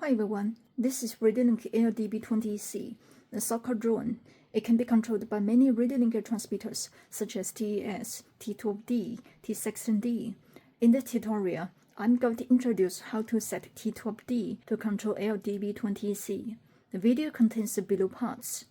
Hi everyone, this is RadioLink LD-B20C, the so-called drone. It can be controlled by many RadioLink transmitters such as TES, T12D, T16D. In this tutorial, I'm going to introduce how to set T12D to control LD-B20C. The video contains the below parts.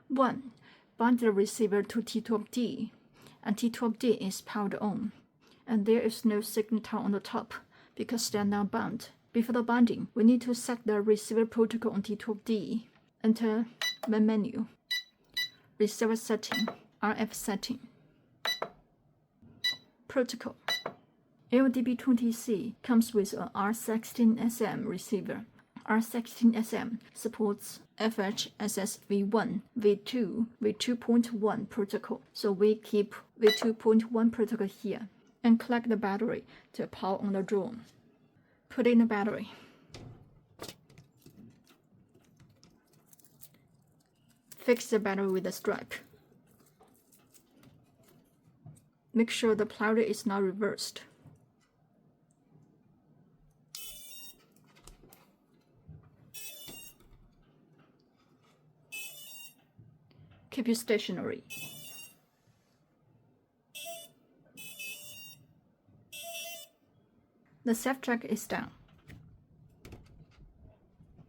1. Bind the receiver to T12D, and T12D is powered on, and there is no signal tower on the top, because they are now bound. Before the binding, we need to set the receiver protocol on T12D. Enter Main menu, Receiver Setting, RF Setting, Protocol. LD-B20C comes with a R16SM receiver. R16SM supports FHSS V1, V2, V2.1 protocol, so we keep V2.1 protocol here, and collect the battery to power on the drone. Put in the battery. Fix the battery with a strap. Make sure the polarity is not reversed. Keep it stationary. The safe track is down.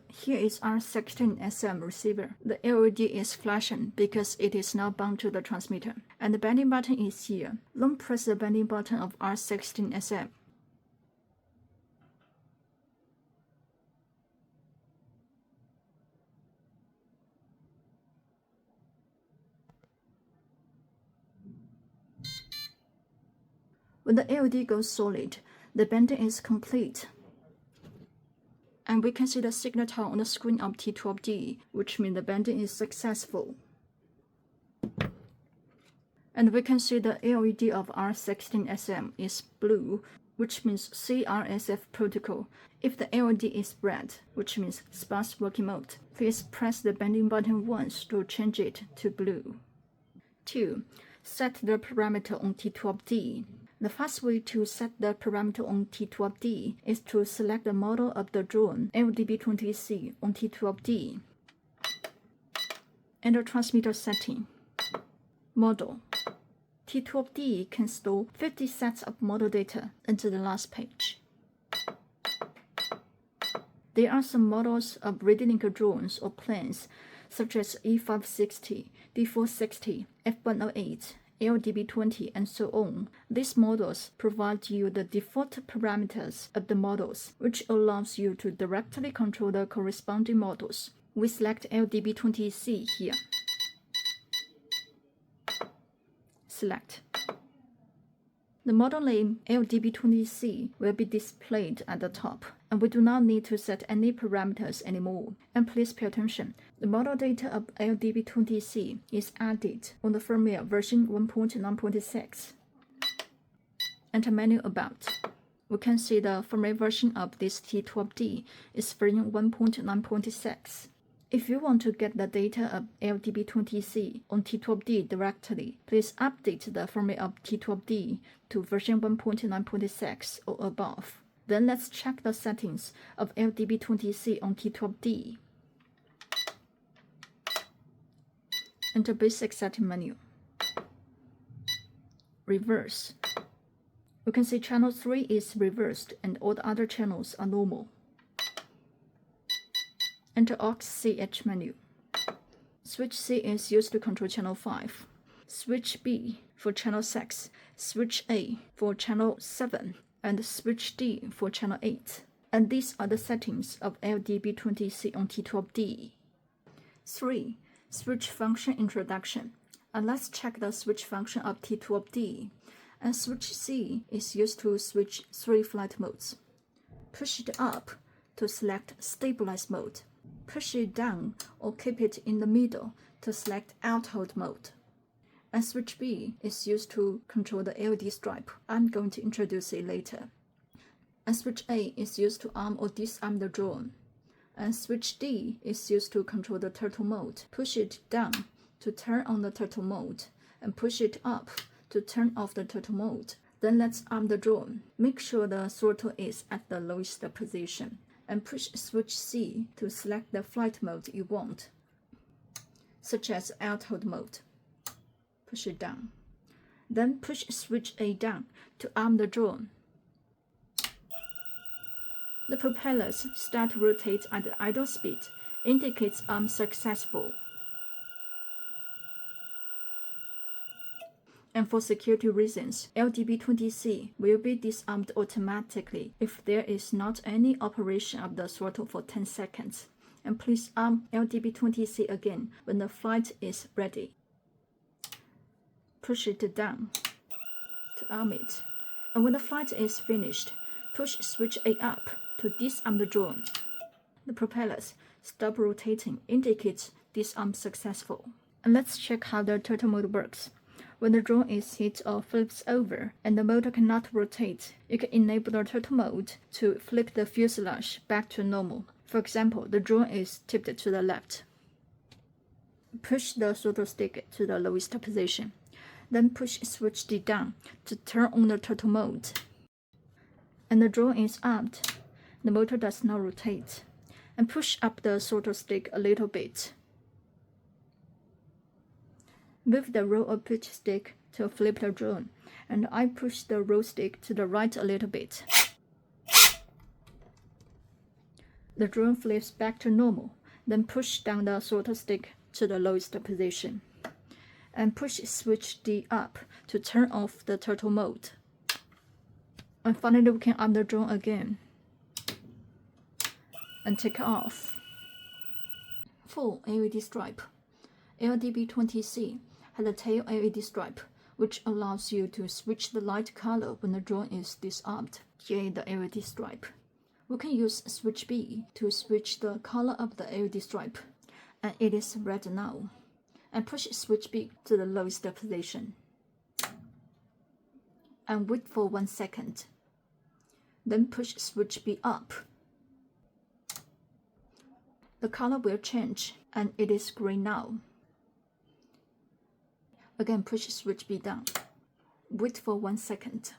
Here is our R16SM receiver. The LED is flashing because it is now bound to the transmitter. And the bending button is here. Long press the bending button of R16SM. When the LED goes solid, the bending is complete. And we can see the signal tower on the screen of T12D, which means the bending is successful. And we can see the LED of R16SM is blue, which means CRSF protocol. If the LED is red, which means SBUS working mode, please press the bending button once to change it to blue. 2. Set the parameter on T12D. The fast way to set the parameter on T12D is to select the model of the drone LD-B20C on T12D. Enter transmitter setting. Model. T12D can store 50 sets of model data into the last page. There are some models of RadioLink drones or planes such as E560, D460, F108, LD-B20, and so on. These models provide you the default parameters of the models, which allows you to directly control the corresponding models. We select LD-B20C here. Select. The model name LD-B20C will be displayed at the top, and we do not need to set any parameters anymore. And please pay attention, the model data of LD-B20C is added on the firmware version 1.9.6. Enter menu About. We can see the firmware version of this T12D is version 1.9.6. If you want to get the data of LD-B20C on T12D directly, please update the firmware of T12D to version 1.9.6 or above. Then let's check the settings of LD-B20C on T12D. Enter Basic Setting menu. Reverse. We can see channel 3 is reversed and all the other channels are normal. Enter Aux-CH menu. Switch C is used to control channel 5. Switch B for channel 6, Switch A for channel 7, and Switch D for channel 8. And these are the settings of LD-B20C on T12D. 3. Switch function introduction. And let's check the switch function of T12D. And Switch C is used to switch 3 flight modes. Push it up to select stabilize mode. Push it down or keep it in the middle to select auto mode. And Switch B is used to control the LED stripe. I'm going to introduce it later. And Switch A is used to arm or disarm the drone. And Switch D is used to control the turtle mode. Push it down to turn on the turtle mode, and push it up to turn off the turtle mode. Then let's arm the drone. Make sure the throttle is at the lowest position, and push switch C to select the flight mode you want, such as auto mode. Push it down. Then push switch A down to arm the drone. The propellers start to rotate at the idle speed, indicates arm successful. And for security reasons, LD-B20C will be disarmed automatically if there is not any operation of the throttle for 10 seconds. And please arm LD-B20C again when the flight is ready. Push it down to arm it. And when the flight is finished, push switch A up to disarm the drone. The propellers stop rotating, indicates disarm successful. And let's check how the turtle mode works. When the drone is hit or flips over and the motor cannot rotate, you can enable the turtle mode to flip the fuselage back to normal. For example, the drone is tipped to the left. Push the throttle stick to the lowest position. Then push switch D down to turn on the turtle mode. And the drone is armed. The motor does not rotate. And push up the throttle stick a little bit. Move the roll or pitch stick to flip the drone, and I push the roll stick to the right a little bit. The drone flips back to normal, then push down the throttle stick to the lowest position. And push switch D up to turn off the turtle mode. And finally we can arm the drone again. And take off. Full LED stripe. LD-B20C has a tail LED stripe, which allows you to switch the light color when the drone is disarmed. Here the LED stripe. We can use switch B to switch the color of the LED stripe, and it is red now. And push switch B to the lowest position. And wait for 1 second. Then push switch B up. The color will change, and it is green now. Again, push switch B down. Wait for 1 second.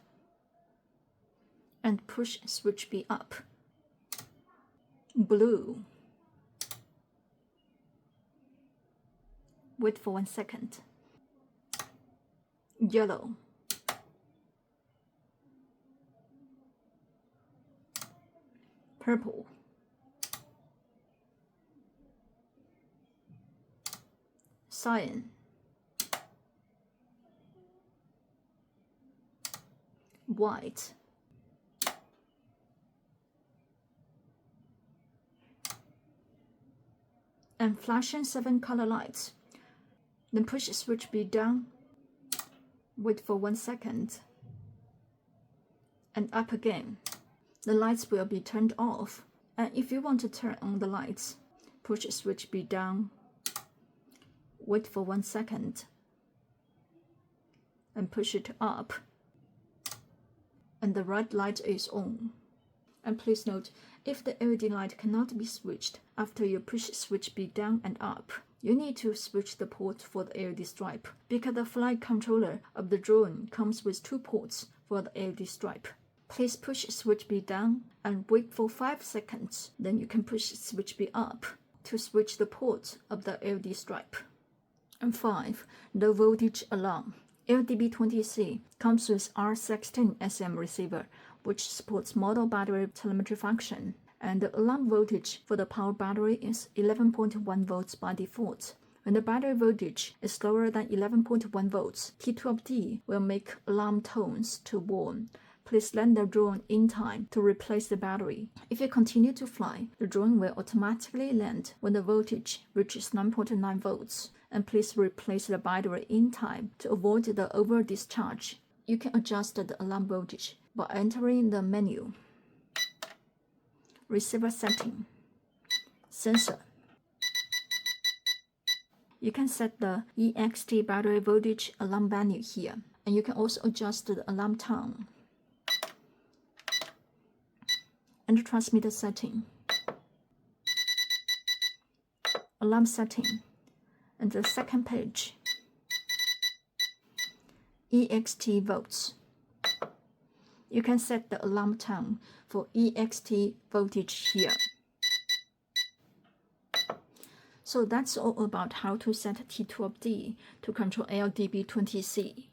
And push switch B up. Blue. Wait for 1 second. Yellow. Purple. Cyan. White. And flashing 7 color lights. Then push switch B down. Wait for 1 second. And up again. The lights will be turned off. And if you want to turn on the lights, push switch B down. Wait for 1 second. And push it up. And the red light is on. And please note, if the LED light cannot be switched after you push switch B down and up, you need to switch the port for the LED stripe, because the flight controller of the drone comes with 2 ports for the LED stripe. Please push switch B down and wait for 5 seconds. Then you can push switch B up to switch the port of the LED stripe. And 5. Low voltage alarm. LD-B20C comes with R16SM receiver, which supports model battery telemetry function, and the alarm voltage for the power battery is 11.1 volts by default. When the battery voltage is lower than 11.1 volts, T12D will make alarm tones to warn. Please land the drone in time to replace the battery. If you continue to fly, the drone will automatically land when the voltage reaches 9.9 volts. And please replace the battery in time to avoid the over discharge. You can adjust the alarm voltage by entering the menu. Receiver setting. Sensor. You can set the EXT battery voltage alarm value here, and you can also adjust the alarm tone. And the transmitter setting. Alarm setting. And the second page, EXT volts. You can set the alarm tone for EXT voltage here. So that's all about how to set T12D to control LD-B20C.